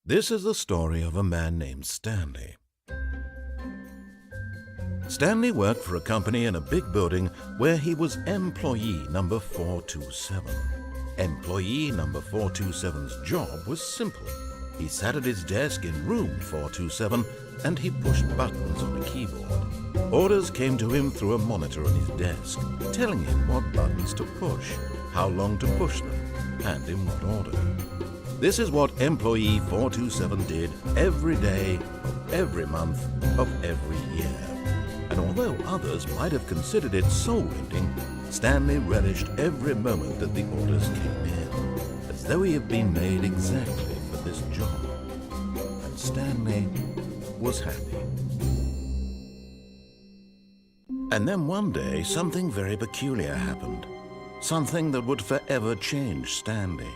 This is the story of a man named Stanley. Stanley worked for a company in a big building where he was employee number 427. Employee number 427's job was simple. He sat at his desk in room 427 and he pushed buttons on a keyboard. Orders came to him through a monitor on his desk, telling him what buttons to push, how long to push them, and in what order. This is what employee 427 did every day of every month of every year. And although others might have considered it soul-rending, Stanley relished every moment that the orders came in, as though he had been made exactly for this job. And Stanley was happy. And then one day, something very peculiar happened. Something that would forever change Stanley.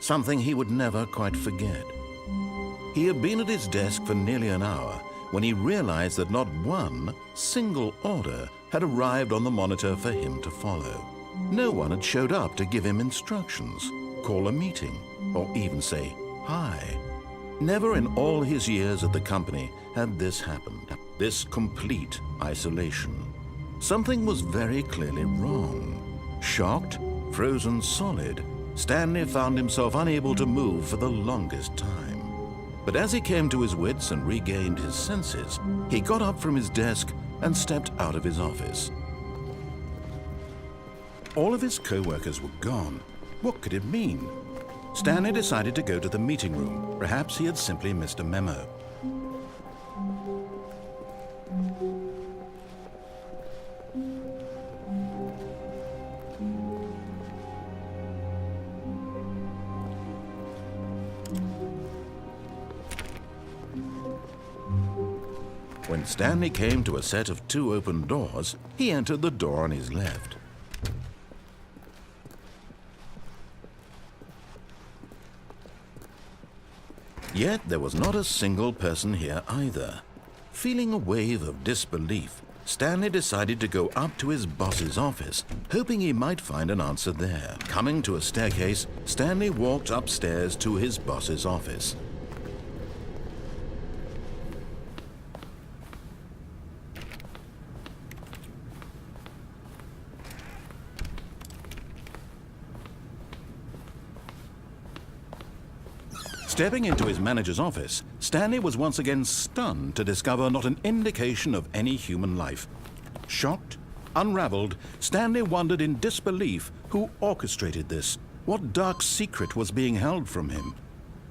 Something he would never quite forget. He had been at his desk for nearly an hour when he realized that not one single order had arrived on the monitor for him to follow. No one had showed up to give him instructions, call a meeting, or even say hi. Never in all his years at the company had this happened, this complete isolation. Something was very clearly wrong. Shocked, frozen solid, Stanley found himself unable to move for the longest time. But as he came to his wits and regained his senses, he got up from his desk and stepped out of his office. All of his co-workers were gone. What could it mean? Stanley decided to go to the meeting room. Perhaps he had simply missed a memo. When Stanley came to a set of 2 open doors, he entered the door on his left. Yet there was not a single person here either. Feeling a wave of disbelief, Stanley decided to go up to his boss's office, hoping he might find an answer there. Coming to a staircase, Stanley walked upstairs to his boss's office. Stepping into his manager's office, Stanley was once again stunned to discover not an indication of any human life. Shocked, unraveled, Stanley wondered in disbelief who orchestrated this, what dark secret was being held from him.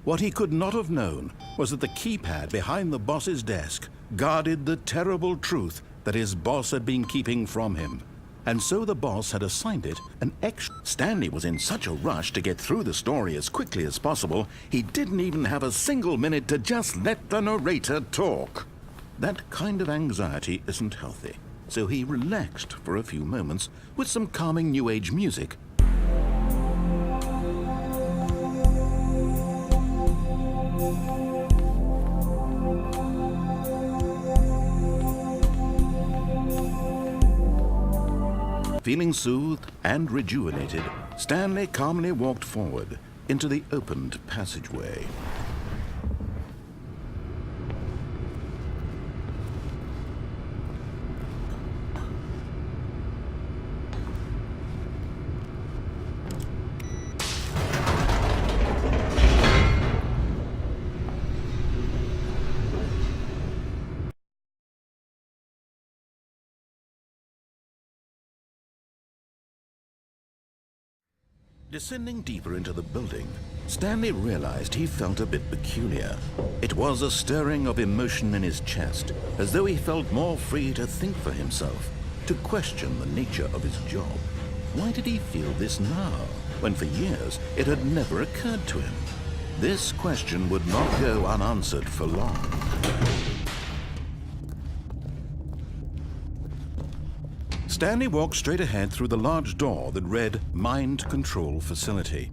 What he could not have known was that the keypad behind the boss's desk guarded the terrible truth that his boss had been keeping from him. And so the boss had assigned it an extra. Stanley was in such a rush to get through the story as quickly as possible, he didn't even have a single minute to just let the narrator talk. That kind of anxiety isn't healthy, so he relaxed for a few moments with some calming New Age music. Feeling soothed and rejuvenated, Stanley calmly walked forward into the opened passageway. Descending deeper into the building, Stanley realized he felt a bit peculiar. It was a stirring of emotion in his chest, as though he felt more free to think for himself, to question the nature of his job. Why did he feel this now, when for years it had never occurred to him? This question would not go unanswered for long. Stanley walked straight ahead through the large door that read Mind Control Facility.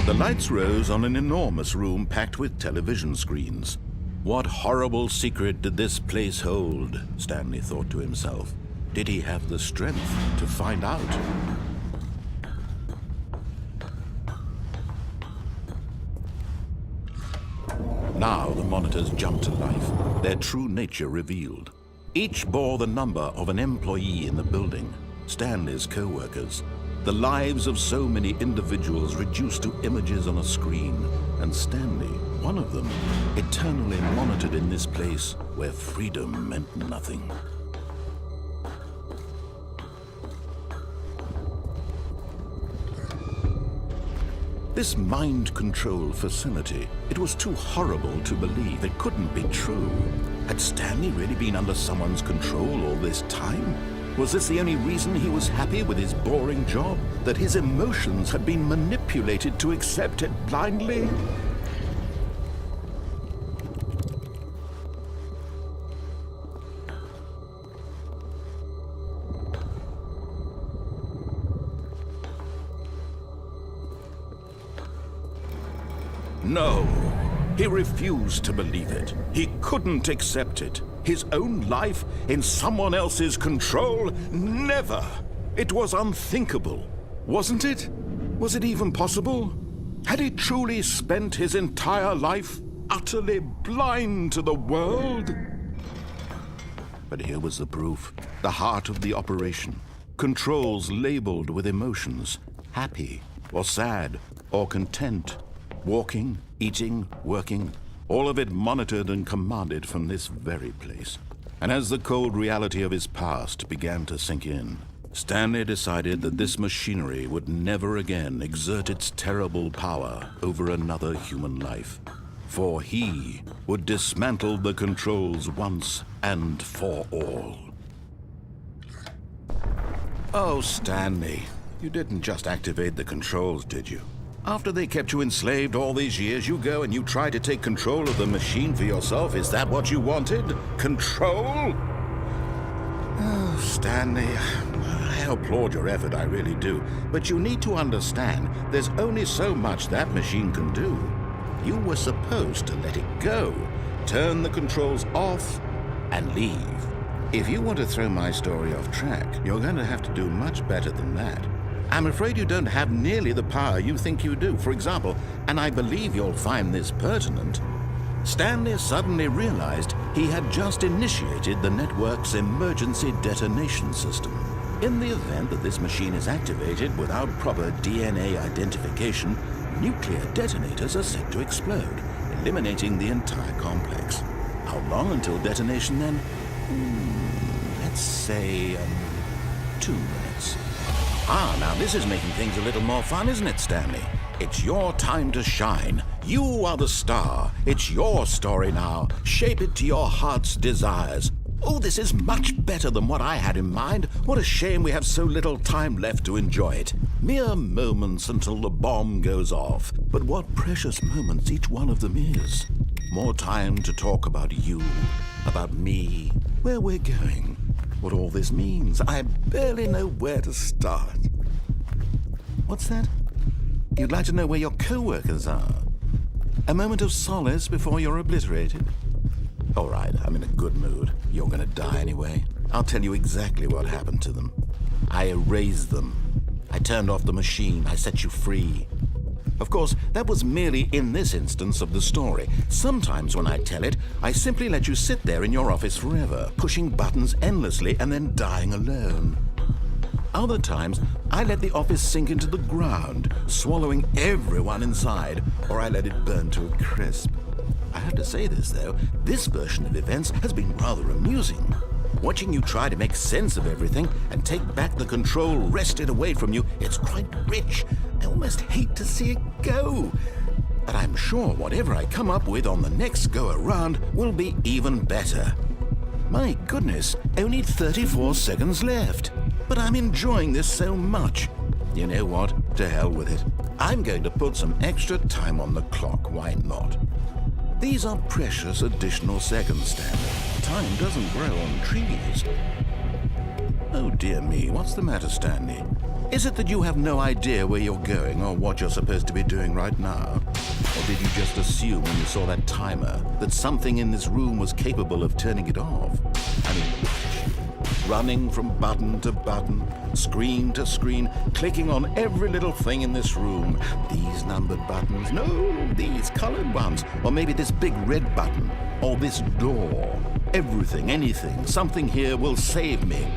The lights rose on an enormous room packed with television screens. What horrible secret did this place hold? Stanley thought to himself. Did he have the strength to find out? Now the monitors jumped to life, their true nature revealed. Each bore the number of an employee in the building, Stanley's co-workers. The lives of so many individuals reduced to images on a screen, and Stanley, one of them, eternally monitored in this place where freedom meant nothing. This mind control facility, it was too horrible to believe. It couldn't be true. Had Stanley really been under someone's control all this time? Was this the only reason he was happy with his boring job? That his emotions had been manipulated to accept it blindly? No, he refused to believe it. He couldn't accept it. His own life in someone else's control? Never! It was unthinkable, wasn't it? Was it even possible? Had he truly spent his entire life utterly blind to the world? But here was the proof, the heart of the operation. Controls labeled with emotions, happy or sad or content. Walking, eating, working, all of it monitored and commanded from this very place. And as the cold reality of his past began to sink in, Stanley decided that this machinery would never again exert its terrible power over another human life. For he would dismantle the controls once and for all. Oh, Stanley, you didn't just activate the controls, did you? After they kept you enslaved all these years, you go and you try to take control of the machine for yourself. Is that what you wanted? Control? Oh, Stanley, I applaud your effort, I really do. But you need to understand, there's only so much that machine can do. You were supposed to let it go, turn the controls off, and leave. If you want to throw my story off track, you're going to have to do much better than that. I'm afraid you don't have nearly the power you think you do. For example, and I believe you'll find this pertinent, Stanley suddenly realized he had just initiated the network's emergency detonation system. In the event that this machine is activated without proper DNA identification, nuclear detonators are set to explode, eliminating the entire complex. How long until detonation then? Let's say 2 minutes. Now this is making things a little more fun, isn't it, Stanley? It's your time to shine. You are the star. It's your story now. Shape it to your heart's desires. Oh, this is much better than what I had in mind. What a shame we have so little time left to enjoy it. Mere moments until the bomb goes off. But what precious moments each one of them is. More time to talk about you, about me, where we're going. What all this means. I barely know where to start. What's that? You'd like to know where your co-workers are? A moment of solace before you're obliterated? All right, I'm in a good mood. You're gonna die anyway. I'll tell you exactly what happened to them. I erased them. I turned off the machine. I set you free. Of course, that was merely in this instance of the story. Sometimes when I tell it, I simply let you sit there in your office forever, pushing buttons endlessly and then dying alone. Other times, I let the office sink into the ground, swallowing everyone inside, or I let it burn to a crisp. I have to say this, though, this version of events has been rather amusing. Watching you try to make sense of everything and take back the control wrested away from you, it's quite rich. I almost hate to see it go. But I'm sure whatever I come up with on the next go-around will be even better. My goodness, only 34 seconds left. But I'm enjoying this so much. You know what? To hell with it. I'm going to put some extra time on the clock, why not? These are precious additional seconds, Stanley. Time doesn't grow on trees. Oh dear me, what's the matter, Stanley? Is it that you have no idea where you're going or what you're supposed to be doing right now? Or did you just assume when you saw that timer that something in this room was capable of turning it off? I mean, running from button to button, screen to screen, clicking on every little thing in this room. These numbered buttons, no, these colored ones, or maybe this big red button, or this door. Everything, anything, something here will save me.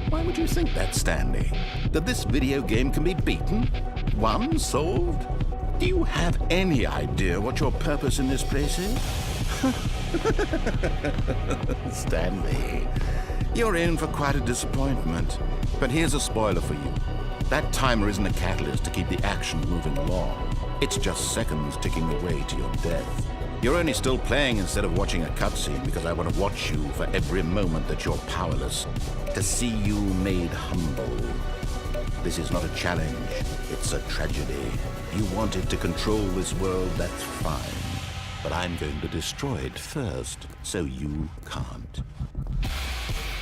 Why would you think that, Stanley? That this video game can be beaten? Won? Solved? Do you have any idea what your purpose in this place is? Stanley, you're in for quite a disappointment. But here's a spoiler for you. That timer isn't a catalyst to keep the action moving along. It's just seconds ticking away to your death. You're only still playing instead of watching a cutscene because I want to watch you for every moment that you're powerless, to see you made humble. This is not a challenge, it's a tragedy. You wanted to control this world, that's fine. But I'm going to destroy it first, so you can't.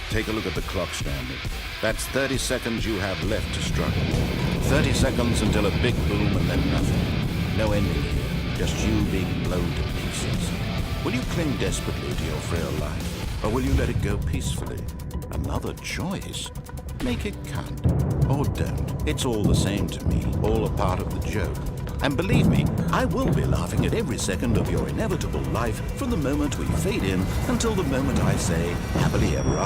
Take a look at the clock, Stanley. That's 30 seconds you have left to struggle. 30 seconds until a big boom and then nothing. No ending here. Just you being blown to pieces. Will you cling desperately to your frail life, or will you let it go peacefully? Another choice. Make it count. Or don't. It's all the same to me, all a part of the joke. And believe me, I will be laughing at every second of your inevitable life from the moment we fade in until the moment I say, happily ever